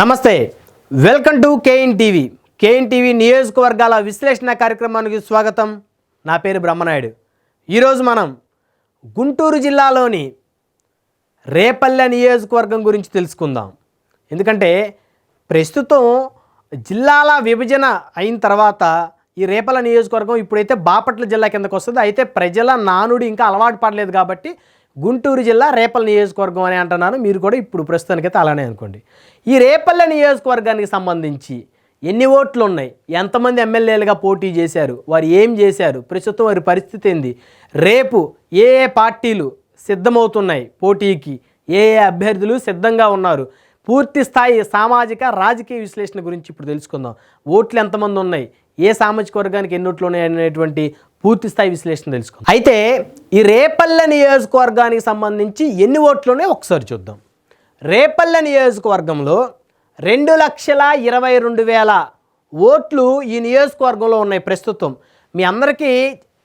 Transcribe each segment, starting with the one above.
నమస్తే, welcome to KN TV నియోజకవర్గాల విశ్లేషణ కార్యక్రమానికి స్వాగతం. నా పేరు బ్రహ్మనాయుడు. ఈరోజు మనం గుంటూరు జిల్లాలోని రేపల్లె నియోజకవర్గం గురించి తెలుసుకుందాం. ఎందుకంటే ప్రస్తుతం జిల్లాల విభజన అయిన తర్వాత ఈ రేపల్లె నియోజకవర్గం ఇప్పుడైతే బాపట్ల జిల్లా కిందకు వస్తుంది. అయితే ప్రజల నానుడి ఇంకా అలవాటు పడలేదు కాబట్టి గుంటూరు జిల్లా రేపల్లె నియోజకవర్గం అని అంటున్నాను. మీరు కూడా ఇప్పుడు ప్రస్తుతానికైతే అలానే అనుకోండి. ఈ రేపల్లె నియోజకవర్గానికి సంబంధించి ఎన్ని ఓట్లు ఉన్నాయి, ఎంతమంది ఎమ్మెల్యేలుగా పోటీ చేశారు, వారు ఏం చేశారు, ప్రస్తుతం వారి పరిస్థితి ఏంది, రేపు ఏ పార్టీలు సిద్ధమవుతున్నాయి పోటీకి, ఏ అభ్యర్థులు సిద్ధంగా ఉన్నారు, పూర్తి స్థాయి సామాజిక రాజకీయ విశ్లేషణ గురించి ఇప్పుడు తెలుసుకుందాం. ఓట్లు ఎంతమంది ఉన్నాయి, ఏ సామాజిక వర్గానికి ఎన్ని ఓట్లు ఉన్నాయి అనేటువంటి పూర్తి స్థాయి విశ్లేషణ తెలుసుకుందాం. అయితే ఈ రేపల్లె నియోజకవర్గానికి సంబంధించి ఎన్ని ఓట్లు ఉన్నాయో ఒకసారి చూద్దాం. రేపల్లె నియోజకవర్గంలో 2,22,000 ఓట్లు ఈ నియోజకవర్గంలో ఉన్నాయి ప్రస్తుతం. మీ అందరికీ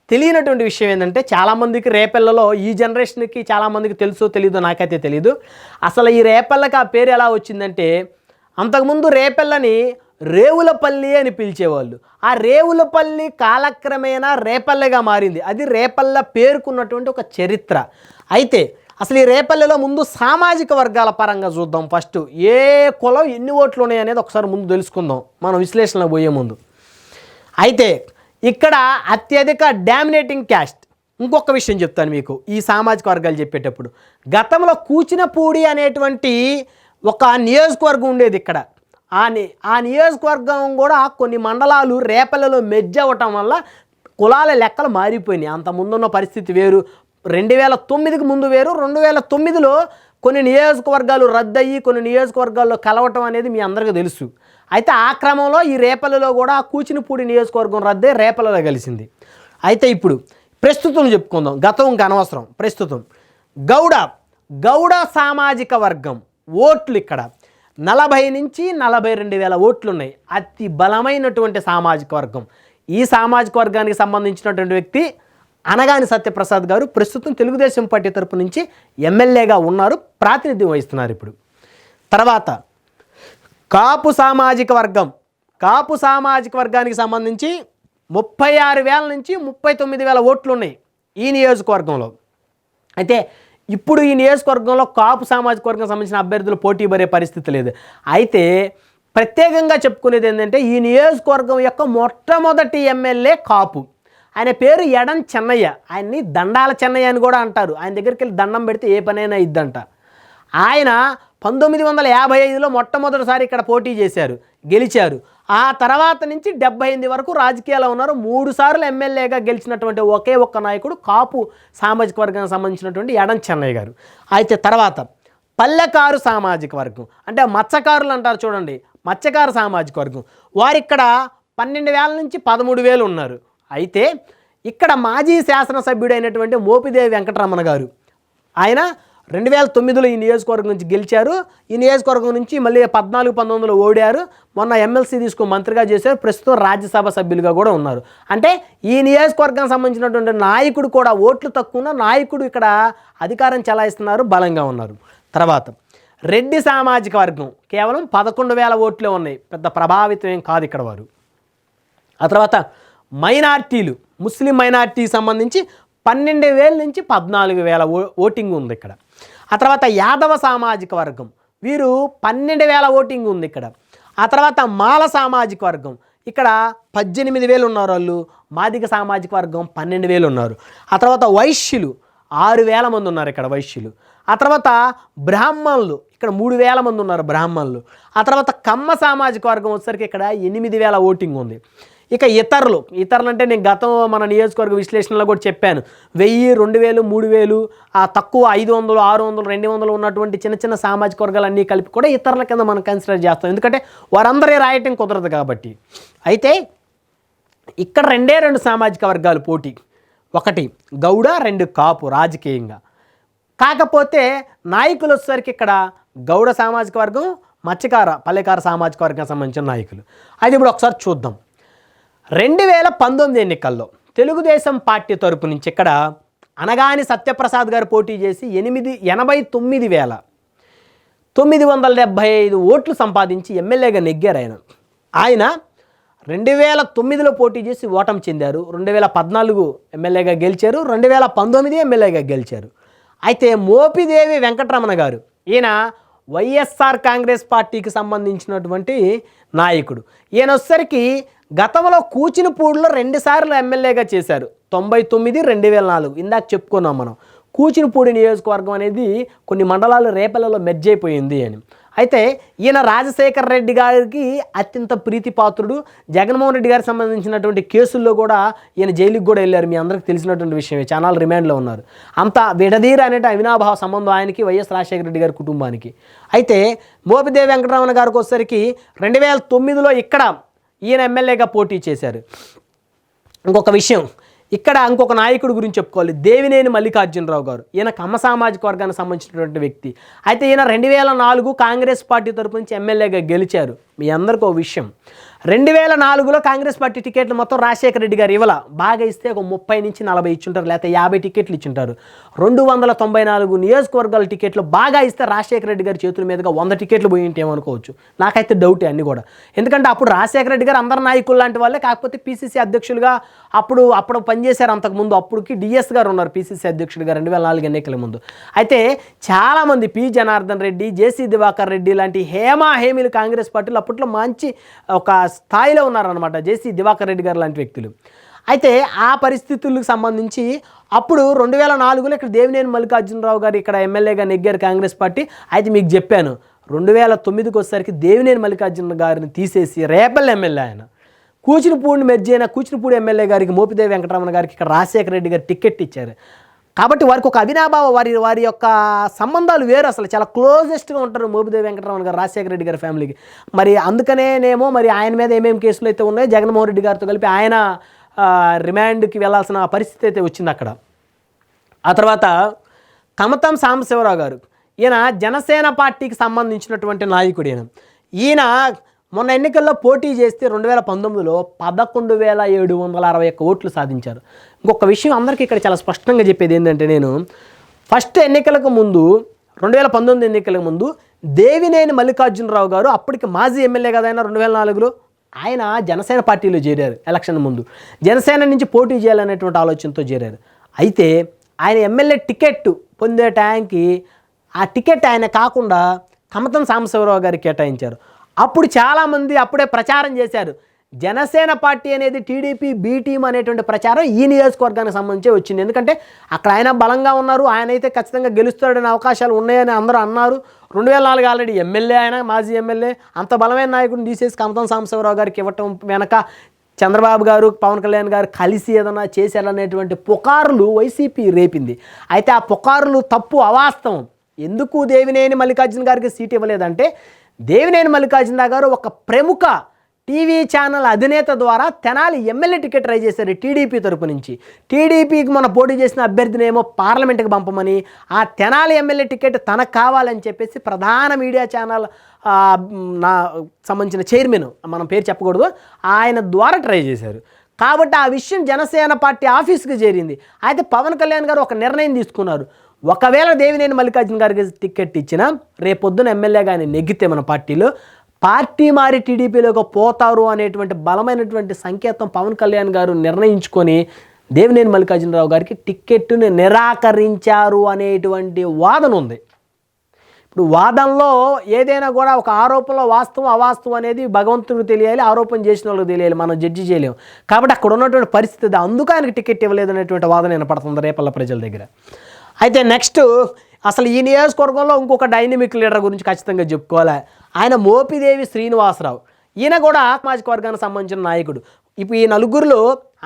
తెలియనటువంటి విషయం ఏంటంటే, చాలామందికి రేపల్లెలో ఈ జనరేషన్కి చాలామందికి తెలుసో తెలీదో నాకైతే తెలీదు. అసలు ఈ రేపల్లెకి ఆ పేరు ఎలా వచ్చిందంటే, అంతకుముందు రేపల్లెని రేవులపల్లి అని పిలిచేవాళ్ళు. ఆ రేవులపల్లి కాలక్రమేణా రేపల్లెగా మారింది. అది రేపల్లె పేరుకున్నటువంటి ఒక చరిత్ర. అయితే అసలు ఈ రేపల్లెలో ముందు సామాజిక వర్గాల పరంగా చూద్దాం. ఫస్ట్ ఏ కులం ఎన్ని ఓట్లు ఉన్నాయి అనేది ఒకసారి ముందు తెలుసుకుందాం మనం విశ్లేషణలో పోయే ముందు. అయితే ఇక్కడ అత్యధిక డామినేటింగ్ క్యాస్ట్. ఇంకొక విషయం చెప్తాను మీకు ఈ సామాజిక వర్గాలు చెప్పేటప్పుడు. గతంలో కూచినపూడి అనేటువంటి ఒక నియోజకవర్గం ఉండేది ఇక్కడ. ఆ నియోజకవర్గం కూడా కొన్ని మండలాలు రేపల్లెలో మెర్జ్ అవ్వటం వల్ల కులాల లెక్కలు మారిపోయినాయి. అంత ముందున్న పరిస్థితి వేరు, 2009కి ముందు వేరు. 2009లో కొన్ని నియోజకవర్గాలు రద్దయ్యి కొన్ని నియోజకవర్గాల్లో కలవటం అనేది మీ అందరికీ తెలుసు. అయితే ఆ క్రమంలో ఈ రేపల్లెలో కూడా కూచినపూడి నియోజకవర్గం రద్దే రేపల్లెలో కలిసింది. అయితే ఇప్పుడు ప్రస్తుతం చెప్పుకుందాం, గతం ఇంకా అనవసరం. ప్రస్తుతం గౌడ సామాజిక వర్గం ఓట్లు ఇక్కడ 40 నుంచి 42,000 ఓట్లు ఉన్నాయి. అతి బలమైనటువంటి సామాజిక వర్గం. ఈ సామాజిక వర్గానికి సంబంధించినటువంటి వ్యక్తి అనగాని సత్యప్రసాద్ గారు ప్రస్తుతం తెలుగుదేశం పార్టీ తరపు నుంచి ఎమ్మెల్యేగా ఉన్నారు, ప్రాతినిధ్యం వహిస్తున్నారు ఇప్పుడు. తర్వాత కాపు సామాజిక వర్గం. కాపు సామాజిక వర్గానికి సంబంధించి 36,000 నుంచి 39,000 ఓట్లు ఉన్నాయి ఈ నియోజకవర్గంలో. అయితే ఇప్పుడు ఈ నియోజకవర్గంలో కాపు సామాజిక వర్గం సంబంధించిన అభ్యర్థులు పోటీ పడే పరిస్థితి లేదు. అయితే ప్రత్యేకంగా చెప్పుకునేది ఏంటంటే, ఈ నియోజకవర్గం యొక్క మొట్టమొదటి ఎమ్మెల్యే కాపు. ఆయన పేరు ఎడం చెన్నయ్య. ఆయన్ని దండాల చెన్నయ్య అని కూడా అంటారు. ఆయన దగ్గరికి వెళ్ళి దండం పెడితే ఏ పనైనా ఇద్దంట. ఆయన 1955లో మొట్టమొదటిసారి ఇక్కడ పోటీ చేశారు, గెలిచారు. ఆ తర్వాత నుంచి 78 వరకు రాజకీయాల్లో ఉన్నారు. 3 సార్లు ఎమ్మెల్యేగా గెలిచినటువంటి ఒకే ఒక్క నాయకుడు కాపు సామాజిక వర్గానికి సంబంధించినటువంటి ఎడం చెన్నయ్య గారు. అయితే తర్వాత పల్లెకారు సామాజిక వర్గం, అంటే మత్స్యకారులు అంటారు చూడండి, మత్స్యకారు సామాజిక వర్గం. వారు ఇక్కడ 12,000 నుంచి 13,000 ఉన్నారు. అయితే ఇక్కడ మాజీ శాసనసభ్యుడైనటువంటి మోపిదేవి వెంకటరమణ గారు, ఆయన 2009లో ఈ నియోజకవర్గం నుంచి గెలిచారు. ఈ నియోజకవర్గం నుంచి మళ్ళీ 14-19లో ఓడారు. మొన్న ఎమ్మెల్సీ తీసుకుని మంత్రిగా చేశారు. ప్రస్తుతం రాజ్యసభ సభ్యులుగా కూడా ఉన్నారు. అంటే ఈ నియోజకవర్గానికి సంబంధించినటువంటి నాయకుడు కూడా ఓట్లు తక్కువ నాయకుడు ఇక్కడ అధికారం చెలాయిస్తున్నారు, బలంగా ఉన్నారు. తర్వాత రెడ్డి సామాజిక వర్గం కేవలం 11,000 ఓట్లే ఉన్నాయి, పెద్ద ప్రభావితం ఏం కాదు ఇక్కడ వారు. ఆ తర్వాత మైనార్టీలు, ముస్లిం మైనార్టీకి సంబంధించి 12,000 నుంచి 14,000 ఓటింగ్ ఉంది ఇక్కడ. ఆ తర్వాత యాదవ సామాజిక వర్గం, వీరు 12,000 ఓటింగ్ ఉంది ఇక్కడ. ఆ తర్వాత మాల సామాజిక వర్గం, ఇక్కడ 18,000 ఉన్నారు వాళ్ళు. మాదిగ సామాజిక వర్గం 12,000 ఉన్నారు. ఆ తర్వాత వైశ్యులు 6,000 మంది ఉన్నారు ఇక్కడ వైశ్యులు. ఆ తర్వాత బ్రాహ్మణులు ఇక్కడ 3,000 మంది ఉన్నారు బ్రాహ్మణులు. ఆ తర్వాత కమ్మ సామాజిక వర్గం వచ్చేసరికి ఇక్కడ 8,000 ఓటింగ్ ఉంది. ఇక ఇతరులు అంటే నేను గతం మన నియోజకవర్గ విశ్లేషణలో కూడా చెప్పాను, 1,000, 2,000, 3,000, ఆ తక్కువ 500, 600, 200 ఉన్నటువంటి చిన్న చిన్న సామాజిక వర్గాలన్నీ కలిపి కూడా ఇతరుల కింద మనం కన్సిడర్ చేస్తాం, ఎందుకంటే వారందరే రాయటం కుదరదు కాబట్టి. అయితే ఇక్కడ 2 సామాజిక వర్గాలు పోటీ, ఒకటి గౌడ, 2 కాపు రాజకీయంగా. కాకపోతే నాయకులు వచ్చేసరికి ఇక్కడ గౌడ సామాజిక వర్గం, పల్లెకార సామాజిక వర్గానికి సంబంధించిన నాయకులు. అది ఇప్పుడు ఒకసారి చూద్దాం. 2019 ఎన్నికల్లో తెలుగుదేశం పార్టీ తరపు నుంచి ఇక్కడ అనగాని సత్యప్రసాద్ గారు పోటీ చేసి 89,000 975 ఓట్లు సంపాదించి ఎమ్మెల్యేగా నెగ్గారు ఆయన 2009లో పోటీ చేసి ఓటమి చెందారు. 2014 ఎమ్మెల్యేగా గెలిచారు. 2019 ఎమ్మెల్యేగా గెలిచారు. అయితే మోపిదేవి వెంకటరమణ గారు ఈయన వైఎస్ఆర్ కాంగ్రెస్ పార్టీకి సంబంధించినటువంటి నాయకుడు. ఈయన వచ్చేసరికి గతంలో కూచినపూడిలో 2 సార్లు ఎమ్మెల్యేగా చేశారు. 99, 2004 ఇందాక చెప్పుకున్నాం మనం. కూచినపూడి నియోజకవర్గం అనేది కొన్ని మండలాలు రేపల్లలో మెర్జ్ అయిపోయింది అని. అయితే ఈయన రాజశేఖర రెడ్డి గారికి అత్యంత ప్రీతిపాత్రుడు. జగన్మోహన్ రెడ్డి గారికి సంబంధించినటువంటి కేసుల్లో కూడా ఈయన జైలుకి కూడా వెళ్ళారు. మీ అందరికీ తెలిసినటువంటి విషయమే. చాలా రిమాండ్లో ఉన్నారు. అంత విడదీర అనేట అవినాభావ సంబంధం ఆయనకి వైఎస్ రాజశేఖర రెడ్డి గారి కుటుంబానికి. అయితే మోపిదేవి వెంకటరమణ గారికి వచ్చేసరికి 2009లో ఇక్కడ ఈయన ఎమ్మెల్యేగా పోటీ చేశారు. ఇంకొక విషయం, ఇక్కడ ఇంకొక నాయకుడి గురించి చెప్పుకోవాలి. దేవినేని మల్లికార్జునరావు గారు. ఈయన కమ్మ సామాజిక వర్గానికి సంబంధించినటువంటి వ్యక్తి. అయితే ఈయన 2004 కాంగ్రెస్ పార్టీ తరపు నుంచి ఎమ్మెల్యేగా గెలిచారు. మీ అందరికీ ఒక విషయం, 2004లో కాంగ్రెస్ పార్టీ టికెట్లు మొత్తం రాజశేఖర రెడ్డి గారు ఇవ్వాల. బాగా ఇస్తే ఒక 30 నుంచి 40 ఇచ్చుంటారు, లేకపోతే 50 టికెట్లు ఇచ్చుంటారు. 294 నియోజకవర్గాల టికెట్లు బాగా ఇస్తే రాజశేఖర రెడ్డి గారి చేతుల మీదుగా 100 టికెట్లు పోయి ఉంటేమనుకోవచ్చు. నాకైతే డౌటే అన్నీ కూడా. ఎందుకంటే అప్పుడు రాజశేఖర రెడ్డి గారు అందరు నాయకులు లాంటి వాళ్ళే. కాకపోతే పీసీసీ అధ్యక్షులుగా అప్పుడు పనిచేశారు. అంతకుముందు అప్పుడుకి డిఎస్ గారు ఉన్నారు పీసీసీ అధ్యక్షుడిగా 2004 ఎన్నికల ముందు. అయితే చాలామంది పి జనార్దన్ రెడ్డి, జేసీ దివాకర్ రెడ్డి లాంటి హేమీలు కాంగ్రెస్ పార్టీలు అప్పట్లో మంచి ఒక స్థాయిలో ఉన్నారనమాట. జేసీ దివాకర్ రెడ్డి గారు లాంటి వ్యక్తులు. అయితే ఆ పరిస్థితులకు సంబంధించి అప్పుడు 2004లో ఇక్కడ దేవినేని మల్లికార్జునరావు గారు ఇక్కడ ఎమ్మెల్యేగా నెగ్గారు కాంగ్రెస్ పార్టీ. అయితే మీకు చెప్పాను 2009కి వచ్చేసరికి దేవినేని మల్లికార్జున గారిని తీసేసి రేపల్ ఎమ్మెల్యే ఆయన కూచినపూడిని మెర్జ్ అయిన కూచినపూడి ఎమ్మెల్యే గారికి మోపిదేవి వెంకటరమణ గారికి ఇక్కడ రాజశేఖర రెడ్డి గారు టికెట్ ఇచ్చారు. కాబట్టి వారికి ఒక అవినాభావ వారి యొక్క సంబంధాలు వేరు. అసలు చాలా క్లోజెస్ట్గా ఉంటారు మోపిదేవి వెంకటరమణ గారు రాజశేఖర రెడ్డి గారి ఫ్యామిలీకి. మరి అందుకనేనేమో మరి ఆయన మీద ఏమేమి కేసులు అయితే ఉన్నాయో జగన్మోహన్ రెడ్డి గారితో కలిపి ఆయన రిమాండ్కి వెళ్ళాల్సిన పరిస్థితి అయితే వచ్చింది అక్కడ. ఆ తర్వాత కమతం సాంబశివరావు గారు. ఈయన జనసేన పార్టీకి సంబంధించినటువంటి నాయకుడు. ఈయన మొన్న ఎన్నికల్లో పోటీ చేస్తే 2019లో 11,761 ఓట్లు సాధించారు. ఇంకొక విషయం అందరికీ ఇక్కడ చాలా స్పష్టంగా చెప్పేది ఏంటంటే, నేను ఫస్ట్ ఎన్నికలకు ముందు 2019 ఎన్నికలకు ముందు దేవినేని మల్లికార్జునరావు గారు అప్పటికి మాజీ ఎమ్మెల్యే కదా ఆయన 2004లో ఆయన జనసేన పార్టీలో చేరారు. ఎలక్షన్ ముందు జనసేన నుంచి పోటీ చేయాలనేటువంటి ఆలోచనతో చేరారు. అయితే ఆయన ఎమ్మెల్యే టికెట్ పొందే టైంకి ఆ టికెట్ ఆయన కాకుండా కమతం సాంబశివరావు గారికి కేటాయించారు. అప్పుడు చాలామంది అప్పుడే ప్రచారం చేశారు. జనసేన పార్టీ అనేది టీడీపీ బి టీం అనేటువంటి ప్రచారం ఈ నియోజకవర్గానికి సంబంధించి వచ్చింది. ఎందుకంటే అక్కడ ఆయన బలంగా ఉన్నారు, ఆయన అయితే ఖచ్చితంగా గెలుస్తాడనే అవకాశాలు ఉన్నాయని అందరూ అన్నారు. 2004 ఆల్రెడీ ఎమ్మెల్యే, ఆయన మాజీ ఎమ్మెల్యే. అంత బలమైన నాయకుడిని తీసేసి కమతం సాంబశివరావు గారికి ఇవ్వటం వెనక చంద్రబాబు గారు, పవన్ కళ్యాణ్ గారు కలిసి ఏదైనా చేశారనేటువంటి పుకారులు వైసీపీ రేపింది. అయితే ఆ పుకారులు తప్పు, అవాస్తవం. ఎందుకు దేవినేని మల్లికార్జున గారికి సీట్ ఇవ్వలేదంటే, దేవినేని మల్లికార్జున గారు ఒక ప్రముఖ టీవీ ఛానల్ అధినేత ద్వారా తెనాలి ఎమ్మెల్యే టికెట్ ట్రై చేశారు టీడీపీ తరపు నుంచి. టీడీపీకి మన పోటీ చేసిన అభ్యర్థిని ఏమో పార్లమెంట్కి పంపమని, ఆ తెనాలి ఎమ్మెల్యే టికెట్ తనకు కావాలని చెప్పేసి ప్రధాన మీడియా ఛానల్ సంబంధించిన చైర్మన్, మనం పేరు చెప్పకూడదు, ఆయన ద్వారా ట్రై చేశారు. కాబట్టి ఆ విషయం జనసేన పార్టీ ఆఫీస్కి చేరింది. అయితే పవన్ కళ్యాణ్ గారు ఒక నిర్ణయం తీసుకున్నారు. ఒకవేళ దేవినేని మల్లికార్జున గారికి టికెట్ ఇచ్చినా రేపొద్దున ఎమ్మెల్యేగా ఆయన నెగ్గితే మన పార్టీలో పార్టీ మారి టీడీపీలోకి పోతారు అనేటువంటి బలమైనటువంటి సంకేతం పవన్ కళ్యాణ్ గారు నిర్ణయించుకొని దేవినేని మల్లికార్జునరావు గారికి టికెట్ను నిరాకరించారు అనేటువంటి వాదన ఉంది. ఇప్పుడు వాదనలో ఏదైనా కూడా ఒక ఆరోపణలో వాస్తవం అవాస్తవం అనేది భగవంతుడికి తెలియాలి, ఆరోపణ చేసిన వాళ్ళకి తెలియాలి, మనం జడ్జి చేయలేము. కాబట్టి అక్కడ ఉన్నటువంటి పరిస్థితి అందుకు ఆయనకి టికెట్ ఇవ్వలేదు అనేటువంటి వాదన వినపడుతుంది రేపల్ల ప్రజల దగ్గర. అయితే నెక్స్ట్ అసలు ఈ నియోజకవర్గంలో ఇంకొక డైనమిక్ లీడర్ గురించి ఖచ్చితంగా చెప్పుకోవాలి. ఆయన మోపిదేవి శ్రీనివాసరావు. ఈయన కూడా సామాజిక వర్గానికి సంబంధించిన నాయకుడు. ఇప్పుడు ఈ నలుగురిలో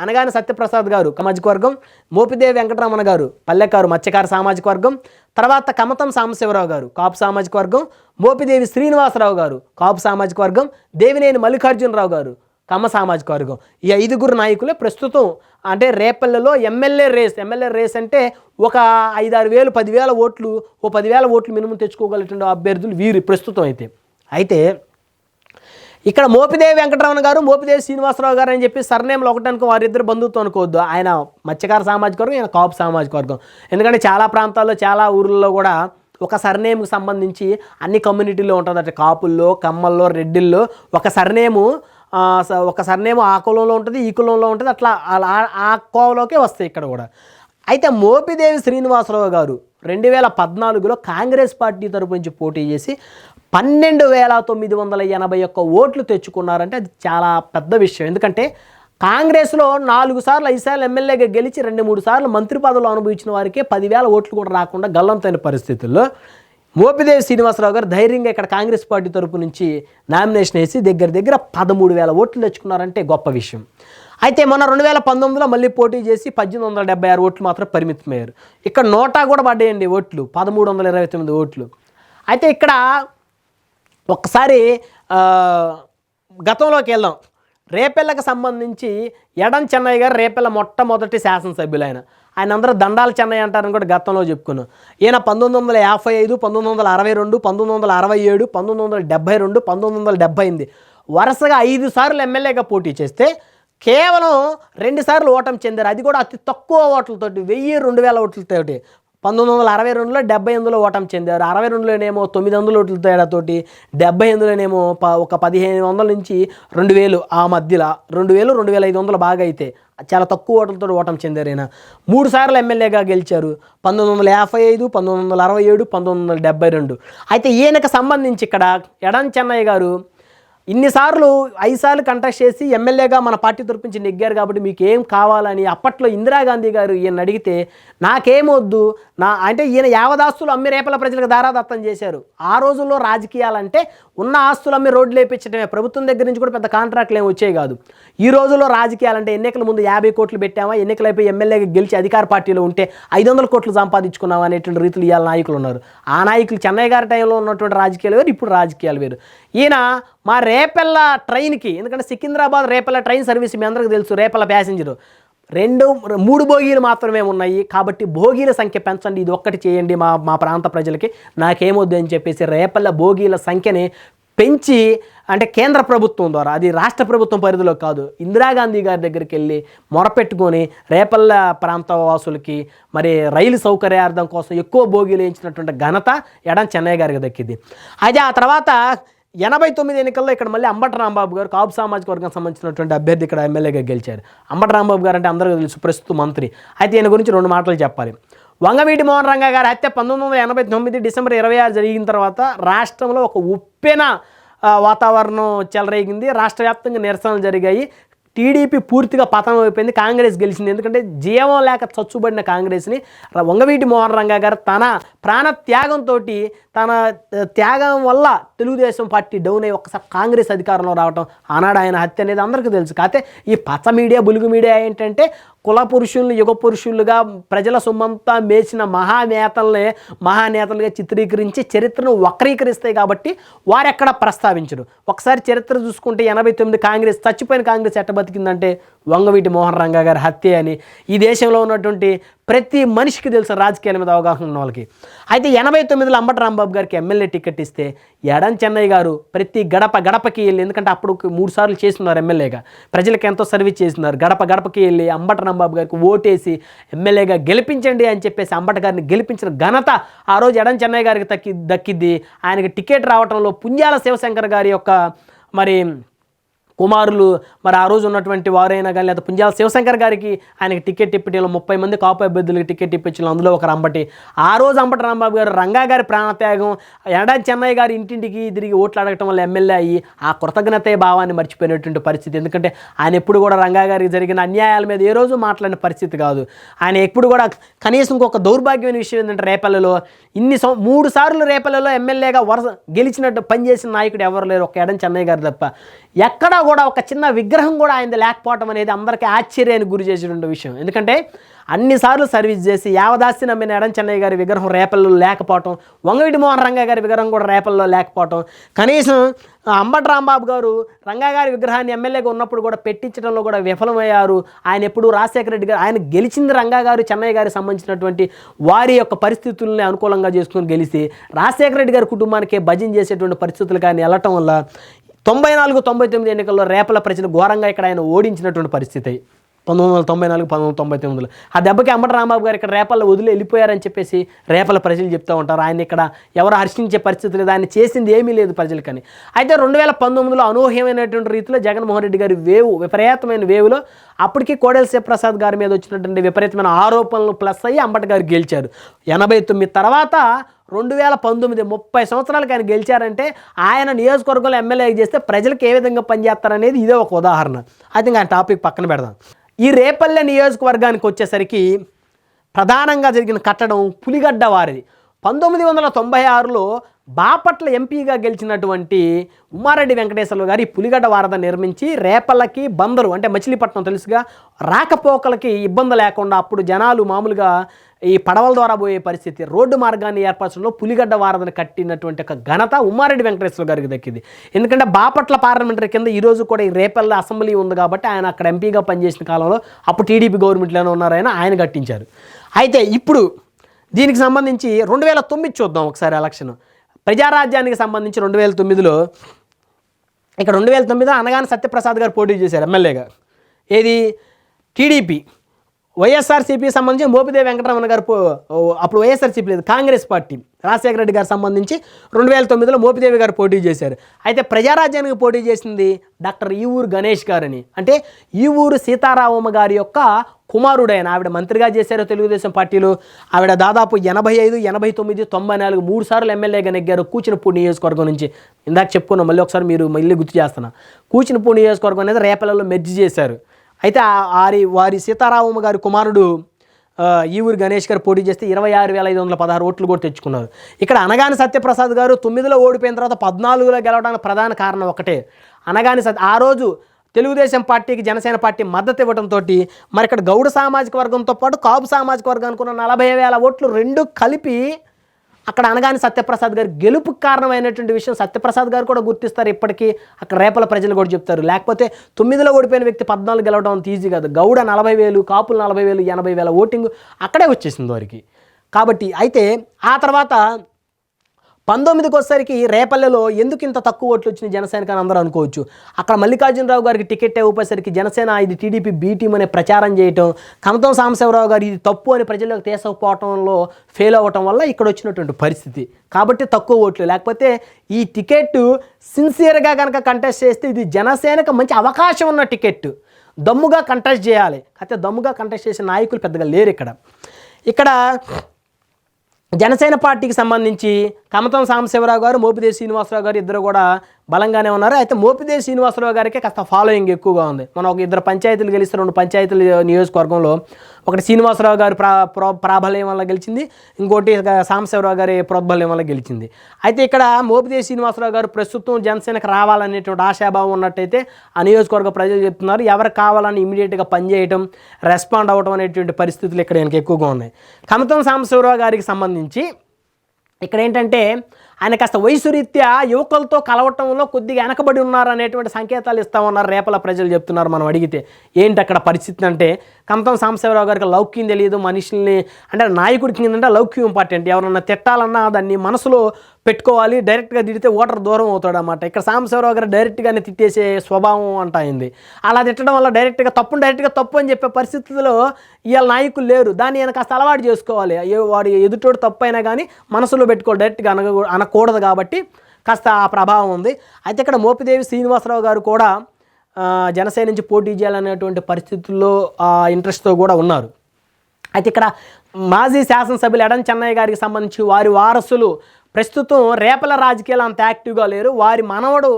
అనగాని సత్యప్రసాద్ గారు సామాజిక వర్గం, మోపిదేవి వెంకటరమణ గారు పల్లెకారు మత్స్యకార సామాజిక వర్గం, తర్వాత కమతం సాంబశివరావు గారు కాపు సామాజిక వర్గం, మోపిదేవి శ్రీనివాసరావు గారు కాపు సామాజిక వర్గం, దేవినేని మల్లికార్జునరావు గారు కమ్మ సామాజిక వర్గం. ఈ 5 నాయకులే ప్రస్తుతం అంటే రేపల్లెలో ఎమ్మెల్యే రేస్ అంటే ఒక 5-6 వేలు 10,000 ఓట్లు, ఓ 10,000 ఓట్లు మినిమం తెచ్చుకోగలిగిన అభ్యర్థులు వీరు ప్రస్తుతం. అయితే ఇక్కడ మోపిదేవి వెంకటరమణ గారు, మోపిదేవి శ్రీనివాసరావు గారు అని చెప్పి సర్నేమ్లు ఒకటానికి వారిద్దరు బంధుత్వం అనుకోవద్దు. ఆయన మత్స్యకార సామాజిక వర్గం, ఆయన కాపు సామాజిక వర్గం. ఎందుకంటే చాలా ప్రాంతాల్లో చాలా ఊర్లలో కూడా ఒక సర్నేమ్కి సంబంధించి అన్ని కమ్యూనిటీలో ఉంటుంది, అంటే కాపుల్లో, కమ్మల్లో, రెడ్డిల్లో ఒక సర్నేము ఆ కులంలో ఉంటుంది, ఈ కులంలో ఉంటుంది, అట్లా ఆ కోవలోకే వస్తాయి ఇక్కడ కూడా. అయితే మోపిదేవి శ్రీనివాసరావు గారు 2014లో కాంగ్రెస్ పార్టీ తరపు నుంచి పోటీ చేసి 12,981 ఓట్లు తెచ్చుకున్నారంటే అది చాలా పెద్ద విషయం. ఎందుకంటే కాంగ్రెస్లో 4 సార్లు 5 సార్లు ఎమ్మెల్యేగా గెలిచి 2-3 సార్లు మంత్రి పదవులు అనుభవించిన వారికే 10,000 ఓట్లు కూడా రాకుండా గల్లంతైన పరిస్థితుల్లో మోపిదేవి శ్రీనివాసరావు గారు ధైర్యంగా ఇక్కడ కాంగ్రెస్ పార్టీ తరపు నుంచి నామినేషన్ వేసి దగ్గర 13,000 ఓట్లు తెచ్చుకున్నారంటే గొప్ప విషయం. అయితే మొన్న 2019లో మళ్ళీ పోటీ చేసి 1,876 ఓట్లు మాత్రం పరిమితమయ్యారు. ఇక్కడ నోటా కూడా పడ్డాయండి ఓట్లు, 1,329 ఓట్లు. అయితే ఇక్కడ ఒక్కసారి గతంలోకి వెళ్దాం. రేపెళ్ళకు సంబంధించి ఎడం చెన్నయ్య గారు రేపెళ్ళ మొట్టమొదటి శాసనసభ్యులు. ఆయన అందరూ దండాల చెన్నయ్య అంటారని కూడా గతంలో చెప్పుకున్నాం. ఈయన 1955, 1962, 1967, 1972, 1978 వరుసగా 5 సార్లు ఎమ్మెల్యేగా పోటీ చేస్తే కేవలం 2 సార్లు ఓటమి చెందారు. అది కూడా అతి తక్కువ ఓట్లతోటి, 1000-2000 ఓట్లతోటి. 1962లో 78లో ఓటమి చెందారు. 62లోనేమో 900 ఓట్ల తేడాతోటి, 78లోనేమో ఒక 1,500 నుంచి 2,000 ఆ మధ్యలో, 2,000, 2,500 బాగా అయితే చాలా తక్కువ ఓట్లతో ఓటమి చెందారు. ఆయన 3 సార్లు ఎమ్మెల్యేగా గెలిచారు, 1955, 1967, 1972. అయితే ఈయనకు సంబంధించి ఇక్కడ ఎడం చెన్నయ్య గారు ఇన్నిసార్లు 5 సార్లు కంటెస్ట్ చేసి ఎమ్మెల్యేగా మన పార్టీ తరపు నుంచి నెగ్గారు కాబట్టి మీకు ఏం కావాలని అప్పట్లో ఇందిరాగాంధీ గారు ఈయన అడిగితే నాకేమొద్దు, అంటే ఈయన యావదాస్తులు అమ్మి రేపల ప్రజలకు దారాదత్తం చేశారు. ఆ రోజుల్లో రాజకీయాలంటే ఉన్న ఆస్తులు అమ్మి రోడ్లు వేయించడమే, ప్రభుత్వం దగ్గర నుంచి కూడా పెద్ద కాంట్రాక్ట్లు ఏమి వచ్చేవి కాదు. ఈ రోజుల్లో రాజకీయాలంటే ఎన్నికల ముందు 50 కోట్లు పెట్టామా, ఎన్నికలు అయిపోయి ఎమ్మెల్యేగా గెలిచి అధికార పార్టీలో ఉంటే 500 కోట్లు సంపాదించుకున్నామా అనేటువంటి రీతులు ఇవాళ నాయకులు ఉన్నారు. ఆ నాయకులు చెన్నై గారి టైంలో ఉన్నటువంటి రాజకీయాలు వేరు, ఇప్పుడు రాజకీయాలు వేరు. ఈయన మా రేపెల్ల ట్రైన్కి, ఎందుకంటే సికింద్రాబాద్ రేపెల్ల ట్రైన్ సర్వీస్ మీ అందరికీ తెలుసు, రేపెల్ల ప్యాసింజరు 3 బోగీలు మాత్రమే ఉన్నాయి కాబట్టి భోగీల సంఖ్య పెంచండి, ఇది ఒక్కటి చేయండి మా ప్రాంత ప్రజలకి, నాకేమొద్దు అని చెప్పేసి రేపల్ల భోగీల సంఖ్యని పెంచి, అంటే కేంద్ర ప్రభుత్వం ద్వారా, అది రాష్ట్ర ప్రభుత్వం పరిధిలో కాదు, ఇందిరాగాంధీ గారి దగ్గరికి వెళ్ళి మొరపెట్టుకొని రేపల్ల ప్రాంత వాసులకి మరి రైలు సౌకర్యార్థం కోసం ఎక్కువ భోగీలు వేయించినటువంటి ఘనత ఎడం చెన్నయ్య గారికి దక్కింది. అయితే ఆ తర్వాత 89 ఎన్నికల్లో ఇక్కడ మళ్ళీ అంబటి రాంబాబు గారు కాపు సామాజిక వర్గానికి సంబంధించినటువంటి అభ్యర్థి ఇక్కడ ఎమ్మెల్యేగా గెలిచారు. అంబటి రాంబాబు గారు అంటే అందరికీ తెలుసు, ప్రస్తుత మంత్రి. అయితే ఈయన గురించి 2 మాటలు చెప్పాలి. వంగవీటి మోహన్ రంగా గారి హత్య 1989 డిసెంబర్ 26 జరిగిన తర్వాత రాష్ట్రంలో ఒక ఉప్పెన వాతావరణం చెలరేగింది. రాష్ట్ర వ్యాప్తంగా నిరసనలు జరిగాయి. టీడీపీ పూర్తిగా పతనం అయిపోయింది, కాంగ్రెస్ గెలిచింది. ఎందుకంటే జీవం లేక చచ్చుబడిన కాంగ్రెస్ని వంగవీటి మోహన్ రంగా గారు తన ప్రాణ త్యాగంతో, తన త్యాగం వల్ల తెలుగుదేశం పార్టీ డౌన్ అయ్యి ఒకసారి కాంగ్రెస్ అధికారంలో రావటం, ఆనాడు ఆయన హత్య అనేది అందరికీ తెలుసు. కాకపోతే ఈ పచ్చ మీడియా, బులుగు మీడియా ఏంటంటే కుల పురుషుల్ని యుగ పురుషులుగా ప్రజల సొమ్మంతా మేచిన మహానేతలుగా చిత్రీకరించి చరిత్రను వక్రీకరిస్తాయి కాబట్టి వారెక్కడ ప్రస్తావించరు. ఒకసారి చరిత్ర చూసుకుంటే 89 కాంగ్రెస్, చచ్చిపోయిన కాంగ్రెస్ ఎట్ట బతికిందంటే వంగవీటి మోహన్ రంగా గారి హత్య అని ఈ దేశంలో ఉన్నటువంటి ప్రతి మనిషికి తెలుసు, రాజకీయాల మీద అవగాహన ఉన్న వాళ్ళకి. అయితే 89లో అంబటి రాంబాబు గారికి ఎమ్మెల్యే టికెట్ ఇస్తే ఎడం చెన్నయ్య గారు ప్రతి గడపకి వెళ్ళి, ఎందుకంటే అప్పుడు 3 సార్లు చేస్తున్నారు ఎమ్మెల్యేగా, ప్రజలకు ఎంతో సర్వీస్ చేస్తున్నారు, గడపకి వెళ్ళి అంబటి రాంబాబు గారికి ఓటేసి ఎమ్మెల్యేగా గెలిపించండి అని చెప్పేసి అంబటి గారిని గెలిపించిన ఘనత ఆ రోజు ఎడం చెన్నయ్య గారికి దక్కిద్ది. ఆయనకి టికెట్ రావడంలో పుంజాల శివశంకర్ గారి యొక్క మరి కుమారులు, మరి ఆ రోజు ఉన్నటువంటి వారైనా కానీ, లేదా పుంజాల శివశంకర్ గారికి ఆయనకి టికెట్ ఇప్పించడంలో 30 మంది కాపు అభ్యర్థులకి టికెట్ ఇప్పించడం, అందులో ఒకరు అంబటి. ఆ రోజు అంబటి రాంబాబు గారు రంగా గారి ప్రాణత్యాగం, ఎడం చెన్నయ్య గారు ఇంటింటికి తిరిగి ఓట్లు అడగటం వల్ల ఎమ్మెల్యే అయ్యి ఆ కృతజ్ఞత భావాన్ని మర్చిపోయినటువంటి పరిస్థితి. ఎందుకంటే ఆయన ఎప్పుడు కూడా రంగా గారికి జరిగిన అన్యాయాల మీద ఏ రోజు మాట్లాడిన పరిస్థితి కాదు. ఆయన ఎప్పుడు కూడా కనీసం ఇంకొక దౌర్భాగ్యమైన విషయం ఏంటంటే రేపల్లలో 3 సార్లు రేపల్లలో ఎమ్మెల్యేగా గెలిచినట్టు పనిచేసిన నాయకుడు ఎవరు లేరు, ఒక ఎడం చెన్నయ్య గారు తప్ప. ఎక్కడా కూడా ఒక చిన్న విగ్రహం కూడా ఆయన లేకపోవటం అనేది అందరికీ ఆశ్చర్యానికి గురి చేసినటువంటి విషయం. ఎందుకంటే అన్నిసార్లు సర్వీస్ చేసి యావదాస్తి నమ్మిన ఎడం చెన్నయ్య గారి విగ్రహం రేపల్లో లేకపోవటం, వంగవీటి మోహన్ రంగా గారి విగ్రహం కూడా రేపల్లో లేకపోవటం, కనీసం అంబటి రాంబాబు గారు రంగా గారి విగ్రహాన్ని ఎమ్మెల్యేగా ఉన్నప్పుడు కూడా పెట్టించడంలో కూడా విఫలమయ్యారు. ఆయన ఎప్పుడు రాజశేఖర రెడ్డి గారు, ఆయన గెలిచింది రంగా గారు చెన్నయ్య గారికి సంబంధించినటువంటి వారి యొక్క పరిస్థితుల్ని అనుకూలంగా చేసుకుని గెలిచి రాజశేఖర రెడ్డి గారి కుటుంబానికి భజన చేసేటువంటి పరిస్థితులు కానీ వెళ్ళటం వల్ల 94-99 ఎన్నికల్లో రేపల ప్రజలు ఘోరంగా ఇక్కడ ఆయన ఓడించినటువంటి పరిస్థితి. 1994, 1999లో. ఆ దెబ్బకి అంబటి రాంబాబు గారు ఇక్కడ రేపల్లో వదిలి వెళ్ళిపోయారని చెప్పేసి రేపల ప్రజలు చెప్తూ ఉంటారు. ఆయన ఇక్కడ ఎవరు హర్షించే పరిస్థితి లేదు, ఆయన చేసింది ఏమీ లేదు ప్రజలకని. అయితే 2019లో అనూహ్యమైనటువంటి రీతిలో జగన్మోహన్ రెడ్డి గారి విపరీతమైన వేవులో అప్పటికి కోడెల శివప్రసాద్ గారి మీద వచ్చినటువంటి విపరీతమైన ఆరోపణలు ప్లస్ అయ్యి అంబటి గారు గెలిచారు. 89 తర్వాత 2019 30 సంవత్సరాలకు ఆయన గెలిచారంటే ఆయన నియోజకవర్గంలో ఎమ్మెల్యే చేస్తే ప్రజలకు ఏ విధంగా పనిచేస్తారనేది ఇదే ఒక ఉదాహరణ. అయితే ఇంకా ఆ టాపిక్ పక్కన పెడదాం. ఈ రేపల్లె నియోజకవర్గానికి వచ్చేసరికి ప్రధానంగా జరిగిన కట్టడం పులిగడ్డ వారిది. 1996లో బాపట్ల ఎంపీగా గెలిచినటువంటి ఉమ్మారెడ్డి వెంకటేశ్వర్లు గారు ఈ పులిగడ్డ వారధ నిర్మించి రేపల్లకి బందరు అంటే మచిలీపట్నం తెలుసుగా రాకపోకలకి ఇబ్బంది లేకుండా అప్పుడు జనాలు మామూలుగా ఈ పడవల ద్వారా పోయే పరిస్థితి, రోడ్డు మార్గాన్ని ఏర్పరచడంలో పులిగడ్డ వారధని కట్టినటువంటి ఒక ఘనత ఉమ్మారెడ్డి వెంకటేశ్వర్లు గారికి దక్కింది. ఎందుకంటే బాపట్ల పార్లమెంటరీ కింద ఈరోజు కూడా ఈ రేపల్లె అసెంబ్లీ ఉంది కాబట్టి ఆయన అక్కడ ఎంపీగా పనిచేసిన కాలంలో అప్పుడు టీడీపీ గవర్నమెంట్లోనే ఉన్నారు, ఆయన కట్టించారు. అయితే ఇప్పుడు దీనికి సంబంధించి 2009 చూద్దాం ఒకసారి ఎలక్షన్. ప్రజారాజ్యానికి సంబంధించి 2009లో ఇక్కడ 2009 అనగానే సత్యప్రసాద్ గారు పోటీ చేశారు ఎమ్మెల్యేగా. ఏది టీడీపీ వైఎస్ఆర్సీపీ సంబంధించి మోపిదేవి వెంకటరమణ గారు అప్పుడు వైఎస్ఆర్సీపీ లేదు కాంగ్రెస్ పార్టీ రాజశేఖర రెడ్డి గారు సంబంధించి 2009లో మోపిదేవి గారు పోటీ చేశారు. అయితే ప్రజారాజ్యానికి పోటీ చేసింది డాక్టర్ ఈవూరు గణేష్ గారని, అంటే ఈవూరు సీతారామమ్మ గారి యొక్క కుమారుడైన ఆవిడ మంత్రిగా చేశారు తెలుగుదేశం పార్టీలో. ఆవిడ దాదాపు 85, 89, 94 3 సార్లు ఎమ్మెల్యేగా నెగ్గారు కూచినపూడి నియోజకవర్గం నుంచి. ఇందాక చెప్పుకున్నాం, మళ్ళీ ఒకసారి మీరు మళ్ళీ గుర్తు చేస్తున్నా. కూచినపూడి నియోజకవర్గం అనేది రేపల్లలో మెర్జి చేశారు. అయితే వారి సీతారామమ్మ గారి కుమారుడు ఈవూరు గణేష్ గారు పోటీ చేస్తే 26,516 ఓట్లు కూడా తెచ్చుకున్నారు. ఇక్కడ అనగాని సత్యప్రసాద్ గారు 9లో ఓడిపోయిన తర్వాత 14లో గెలవడానికి ప్రధాన కారణం ఒకటే. ఆ రోజు తెలుగుదేశం పార్టీకి జనసేన పార్టీ మద్దతు ఇవ్వడంతో మరి ఇక్కడ గౌడ సామాజిక వర్గంతో పాటు కాపు సామాజిక వర్గానికి ఉన్న 40,000 ఓట్లు రెండు కలిపి అక్కడ అనగాని సత్యప్రసాద్ గారు గెలుపుకు కారణమైనటువంటి విషయం సత్యప్రసాద్ గారు కూడా గుర్తిస్తారు. ఇప్పటికీ అక్కడ రేపల ప్రజలు కూడా చెప్తారు. లేకపోతే 9లో ఓడిపోయిన వ్యక్తి 14 గెలవడం అంత ఈజీ కాదు. గౌడ 40,000, కాపులు 40,000, 80,000 ఓటింగ్ అక్కడే వచ్చేసింది వారికి. కాబట్టి అయితే ఆ తర్వాత 19కి వచ్చేసరికి రేపల్లెలో ఎందుకు ఇంత తక్కువ ఓట్లు వచ్చినాయి జనసేనకి అని అందరూ అనుకోవచ్చు. అక్కడ మల్లికార్జునరావు గారికి టికెట్ ఇవ్వకపోయేసరికి జనసేన ఇది టీడీపీ బీ టీం అనే ప్రచారం చేయటం, కమతం సాంబశివరావు గారు ఇది తప్పు అని ప్రజలకు తీసుకుపోవటంలో ఫెయిల్ అవ్వటం వల్ల ఇక్కడ వచ్చినటువంటి పరిస్థితి. కాబట్టి తక్కువ ఓట్లు. లేకపోతే ఈ టికెట్ సిన్సియర్గా కనుక కంటెస్ట్ చేస్తే ఇది జనసేనకు మంచి అవకాశం ఉన్న టికెట్, దమ్ముగా కంటెస్ట్ చేయాలి. అయితే దమ్ముగా కంటెస్ట్ చేసే నాయకులు పెద్దగా లేరు ఇక్కడ జనసేన పార్టీకి సంబంధించి కమతం సాంబశివరావు గారు, మోపిదేవి శ్రీనివాసరావు గారు ఇద్దరు కూడా బలంగానే ఉన్నారు. అయితే మోపిదేవి శ్రీనివాసరావు గారికి కాస్త ఫాలోయింగ్ ఎక్కువగా ఉంది. మనం ఒక 2 పంచాయతీలు గెలిస్తే 2 పంచాయతీల నియోజకవర్గంలో ఒకటి శ్రీనివాసరావు గారి ప్రాబల్యం వల్ల గెలిచింది, ఇంకోటి సాంబశివరావు గారి ప్రోద్బల్యం వల్ల గెలిచింది. అయితే ఇక్కడ మోపిదేవి శ్రీనివాసరావు గారు ప్రస్తుతం జనసేనకు రావాలనేటువంటి ఆశాభావం ఉన్నట్టయితే ఆ నియోజకవర్గ ప్రజలు చెప్తున్నారు. ఎవరు కావాలని ఇమీడియట్గా పనిచేయటం, రెస్పాండ్ అవ్వడం అనేటువంటి పరిస్థితులు ఇక్కడ ఆయనకి ఎక్కువగా ఉన్నాయి. కమతం సాంబశివరావు గారికి సంబంధించి ఇక్కడ ఏంటంటే ఆయన కాస్త వయసు రీత్యా యువకులతో కలవటంలో కొద్దిగా వెనకబడి ఉన్నారు అనేటువంటి సంకేతాలు ఇస్తామన్నారు రేపల ప్రజలు చెప్తున్నారు. మనం అడిగితే ఏంటి అక్కడ పరిస్థితి అంటే కమతం సాంబశివరావు గారికి లౌక్యం తెలియదు, మనుషుల్ని అంటే నాయకుడికి ఏంటంటే లౌక్యం ఇంపార్టెంట్. ఎవరన్నా తిట్టాలన్నా దాన్ని మనసులో పెట్టుకోవాలి, డైరెక్ట్గా తిడితే ఓటర్ దూరం అవుతాడు అన్నమాట. ఇక్కడ సాంబశివరావు గారు డైరెక్ట్గానే తిట్టేసే స్వభావం అంటాయింది. అలా తిట్టడం వల్ల డైరెక్ట్గా తప్పు అని చెప్పే పరిస్థితుల్లో ఇవాళ నాయకులు లేరు. దాన్ని ఆయన కాస్త అలవాటు చేసుకోవాలి. వాడు ఎదుటోడు తప్పు అయినా కానీ మనసులో పెట్టుకోవాలి, డైరెక్ట్గా అనకూడదు కాబట్టి కాస్త ఆ ప్రభావం ఉంది. అయితే ఇక్కడ మోపిదేవి శ్రీనివాసరావు గారు కూడా జనసేన నుంచి పోటీ చేయాలనేటువంటి పరిస్థితుల్లో ఇంట్రెస్ట్తో కూడా ఉన్నారు. అయితే ఇక్కడ మాజీ శాసనసభ్యులు ఎడం చెన్నయ్య గారికి సంబంధించి వారి వారసులు ప్రస్తుతం రేపల రాజకీయాలు అంత యాక్టివ్గా లేరు. వారి మనవడు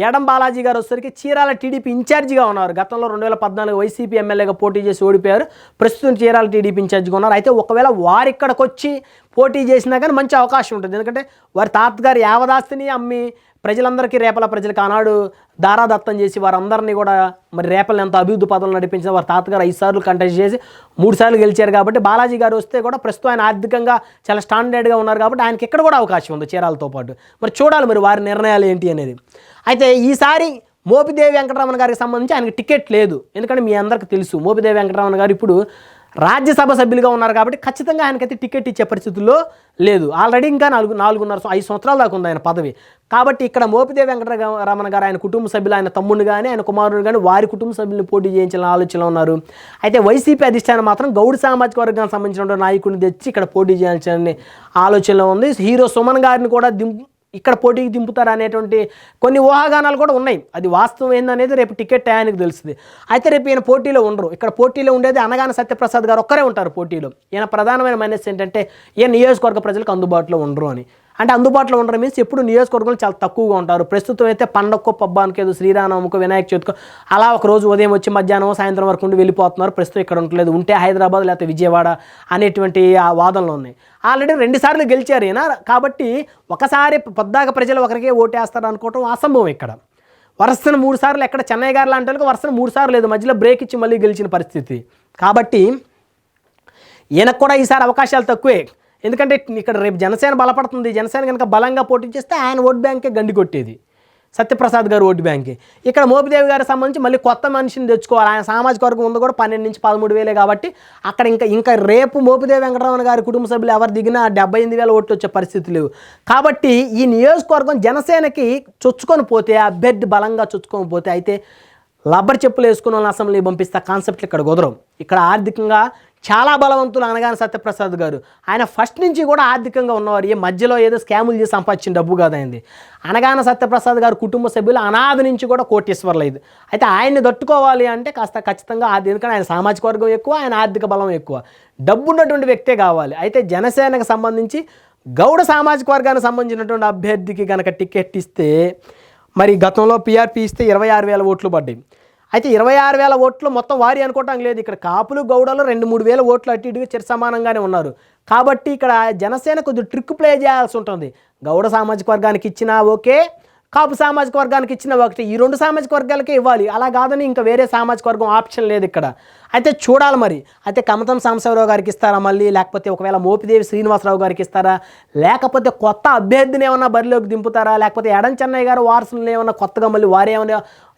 ఎడం బాలాజీ గారు వచ్చేసరికి చీరాల టీడీపీ ఇన్ఛార్జిగా ఉన్నారు. గతంలో 2014 వైసీపీ ఎమ్మెల్యేగా పోటీ చేసి ఓడిపోయారు. ప్రస్తుతం చీరాల టీడీపీ ఇన్ఛార్జిగా ఉన్నారు. అయితే ఒకవేళ వారి ఇక్కడికి వచ్చి పోటీ చేసినా కానీ మంచి అవకాశం ఉంటుంది. ఎందుకంటే వారి తాతగారు యావదాస్తిని అమ్మి ప్రజలందరికీ రేపల ప్రజలకు ఆనాడు దారాదత్తం చేసి వారందరినీ కూడా మరి రేపల్ని ఎంత అభివృద్ధి పదవులు నడిపించిన వారి తాతగారు 5 సార్లు కంటెస్ట్ చేసి 3 సార్లు గెలిచారు. కాబట్టి బాలాజీ గారు వస్తే కూడా ప్రస్తుతం ఆయన ఆర్థికంగా చాలా స్టాండర్డ్గా ఉన్నారు కాబట్టి ఆయనకి ఇక్కడ కూడా అవకాశం ఉంది చీరాలతో పాటు. మరి చూడాలి మరి వారి నిర్ణయాలు ఏంటి అనేది. అయితే ఈసారి మోపిదేవి వెంకటరమణ గారికి సంబంధించి ఆయనకి టికెట్ లేదు. ఎందుకంటే మీ అందరికీ తెలుసు మోపిదేవి వెంకటరమణ గారు ఇప్పుడు రాజ్యసభ సభ్యులుగా ఉన్నారు కాబట్టి ఖచ్చితంగా ఆయనకైతే టికెట్ ఇచ్చే పరిస్థితుల్లో లేదు. ఆల్రెడీ ఇంకా 5 సంవత్సరాల దాకా ఉంది ఆయన పదవి. కాబట్టి ఇక్కడ మోపిదేవి వెంకటరమణ గారు ఆయన కుటుంబ సభ్యులు, ఆయన తమ్ముడిని కానీ ఆయన కుమారుడు కానీ వారి కుటుంబ సభ్యులను పోటీ చేయించాలని ఆలోచనలో ఉన్నారు. అయితే వైసీపీ అధిష్టానం మాత్రం గౌడ్ సామాజిక వర్గానికి సంబంధించిన నాయకుడిని తెచ్చి ఇక్కడ పోటీ చేయాల్సిన ఆలోచనలో ఉంది. హీరో సుమన్ గారిని కూడా ఇక్కడ పోటీకి దింపుతారు అనేటువంటి కొన్ని ఊహాగానాలు కూడా ఉన్నాయి. అది వాస్తవం ఏందనేది రేపు టికెట్ టయానికి తెలుస్తుంది. అయితే రేపు ఈయన పోటీలో ఉండరు. ఇక్కడ పోటీలో ఉండేది అనగాన సత్యప్రసాద్ గారు ఒక్కరే ఉంటారు పోటీలో. ఈయన ప్రధానమైన మైనస్ ఏంటంటే ఈయన నియోజకవర్గ ప్రజలకు అందుబాటులో ఉండరు అని. అంటే అందుబాటులో ఉండడం మీన్స్ ఎప్పుడు నియోజకవర్గంలో చాలా తక్కువగా ఉంటారు. ప్రస్తుతం అయితే పండగకో పబ్బానికి ఏదో శ్రీరామనవమికో వినాయక చవితికో అలా ఒక రోజు ఉదయం వచ్చి మధ్యాహ్నం సాయంత్రం వరకు ఉండి వెళ్ళిపోతున్నారు. ప్రస్తుతం ఇక్కడ ఉండలేదు. ఉంటే హైదరాబాద్ లేకపోతే విజయవాడ అనేటువంటి ఆ వాదనలు ఉన్నాయి. ఆల్రెడీ 2 సార్లు గెలిచారు ఈయన. కాబట్టి ఒకసారి పొద్దాక ప్రజలు ఒకరికే ఓటేస్తారు అనుకోవటం అసంభవం. ఇక్కడ వరుసన 3 సార్లు ఎక్కడ చెన్నై గారు లాంటి వాళ్ళకి వరుసన 3 సార్లు లేదు, మధ్యలో బ్రేక్ ఇచ్చి మళ్ళీ గెలిచిన పరిస్థితి. కాబట్టి ఈయనకు కూడా ఈసారి అవకాశాలు తక్కువే. ఎందుకంటే ఇక్కడ రేపు జనసేన బలపడుతుంది. జనసేన కనుక బలంగా పోటీ చేస్తే ఆయన ఓట్ బ్యాంకే గండి కొట్టేది, సత్యప్రసాద్ గారు ఓటు బ్యాంకే. ఇక్కడ మోపిదేవి గారికి సంబంధించి మళ్ళీ కొత్త మనిషిని తెచ్చుకోవాలి. ఆయన సామాజిక వర్గం ఉంది కూడా 12 నుంచి 13 వేలే. కాబట్టి అక్కడ ఇంకా రేపు మోపిదేవి వెంకటరమణ గారి కుటుంబ సభ్యులు ఎవరు దిగినా 78,000 ఓట్లు వచ్చే పరిస్థితి లేవు. కాబట్టి ఈ నియోజకవర్గం జనసేనకి చొచ్చుకొని పోతే, అభ్యర్థి బలంగా చొచ్చుకొని పోతే అయితే రబ్బర్ చెప్పులు వేసుకున్న వాళ్ళని అసెంబ్లీ పంపిస్తే కాన్సెప్ట్లు ఇక్కడ కుదరవు. ఇక్కడ ఆర్థికంగా చాలా బలవంతులు అనగానే సత్యప్రసాద్ గారు. ఆయన ఫస్ట్ నుంచి కూడా ఆర్థికంగా ఉన్నవారు. ఏ మధ్యలో ఏదో స్కాములు చేసి సంపాదించిన డబ్బు కాదైంది. అనగానే సత్యప్రసాద్ గారు కుటుంబ సభ్యులు అనాది నుంచి కూడా కోటీశ్వర్లేదు. అయితే ఆయన్ని తట్టుకోవాలి అంటే కాస్త ఖచ్చితంగా ఎందుకంటే ఆయన సామాజిక వర్గం ఎక్కువ, ఆయన ఆర్థిక బలం ఎక్కువ, డబ్బు ఉన్నటువంటి వ్యక్తే కావాలి. అయితే జనసేనకు సంబంధించి గౌడ సామాజిక వర్గానికి సంబంధించినటువంటి అభ్యర్థికి కనుక టికెట్ ఇస్తే, మరి గతంలో పీఆర్పీ ఇస్తే 26,000 ఓట్లు పడ్డాయి. అయితే 26,000 ఓట్లు మొత్తం వారి అనుకోవటం లేదు. ఇక్కడ కాపులు గౌడలు 2-3 వేల ఓట్లు అటు ఇటుగా చిరు సమానంగానే ఉన్నారు. కాబట్టి ఇక్కడ జనసేన కొద్దిగా ట్రిక్ ప్లే చేయాల్సి ఉంటుంది. గౌడ సామాజిక వర్గానికి ఇచ్చినా ఓకే, కాపు సామాజిక వర్గానికి ఇచ్చిన ఒకటి, ఈ 2 సామాజిక వర్గాలకే ఇవ్వాలి. అలా కాదని ఇంకా వేరే సామాజిక వర్గం ఆప్షన్ లేదు ఇక్కడ. అయితే చూడాలి మరి. అయితే కమతం సాంబశివరావు గారికి ఇస్తారా మళ్ళీ, లేకపోతే ఒకవేళ మోపిదేవి శ్రీనివాసరావు గారికి ఇస్తారా, లేకపోతే కొత్త అభ్యర్థిని ఏమన్నా బరిలోకి దింపుతారా, లేకపోతే ఎడం చెన్నయ్య గారు వారసులను ఏమన్నా కొత్తగా మళ్ళీ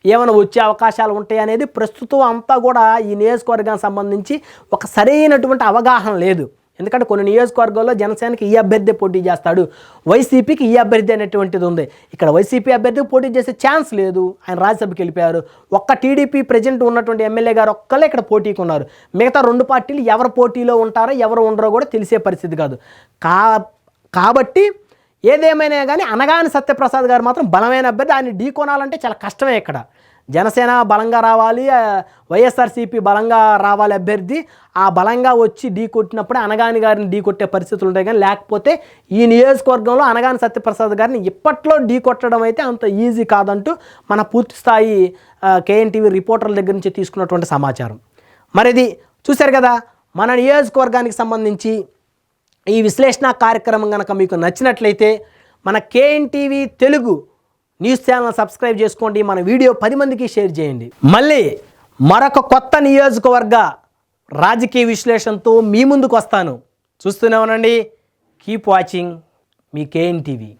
ఏమైనా వచ్చే అవకాశాలు ఉంటాయి అనేది ప్రస్తుతం అంతా కూడా ఈ నియోజకవర్గానికి సంబంధించి ఒక సరైనటువంటి అవగాహన లేదు. ఎందుకంటే కొన్ని నియోజకవర్గాల్లో జనసేనకి ఈ అభ్యర్థి పోటీ చేస్తాడు, వైసీపీకి ఈ అభ్యర్థి అనేటువంటిది ఉంది. ఇక్కడ వైసీపీ అభ్యర్థికి పోటీ చేసే ఛాన్స్ లేదు. ఆయన రాజ్యసభకి వెళ్ళిపోయారు. ఒక్క టీడీపీ ప్రెజెంట్ ఉన్నటువంటి ఎమ్మెల్యే గారు ఒక్కళ్ళే ఇక్కడ పోటీకి ఉన్నారు. మిగతా 2 పార్టీలు ఎవరు పోటీలో ఉంటారో ఎవరు ఉండరో కూడా తెలిసే పరిస్థితి కాదు. కాబట్టి ఏదేమైనా కానీ అనగాని సత్యప్రసాద్ గారు మాత్రం బలమైన అభ్యర్థి. ఆయన ఢీ కొనాలంటే చాలా కష్టమే. ఇక్కడ జనసేన బలంగా రావాలి, వైఎస్ఆర్సీపీ బలంగా రావాలి అభ్యర్థి. ఆ బలంగా వచ్చి ఢీ కొట్టినప్పుడే అనగాని గారిని ఢీ కొట్టే పరిస్థితులు ఉంటాయి. కానీ లేకపోతే ఈ నియోజకవర్గంలో అనగాని సత్యప్రసాద్ గారిని ఇప్పట్లో ఢీ కొట్టడం అయితే అంత ఈజీ కాదంటూ మన పూర్తి స్థాయి కేఎన్టీవీ రిపోర్టర్ల దగ్గర నుంచి తీసుకున్నటువంటి సమాచారం. మరిది చూశారు కదా, మన నియోజకవర్గానికి సంబంధించి ఈ విశ్లేషణ కార్యక్రమం కనుక మీకు నచ్చినట్లయితే మన KNTV Telugu news channel subscribe చేసుకోండి. మన వీడియో 10 మందికి షేర్ చేయండి. మళ్ళీ మరొక కొత్త నియోజకవర్గ రాజకీయ విశ్లేషణతో మీ ముందుకు వస్తాను. చూస్తూనే ఉండండి. కీప్ వాచింగ్ మీ కేఎన్టీవీ.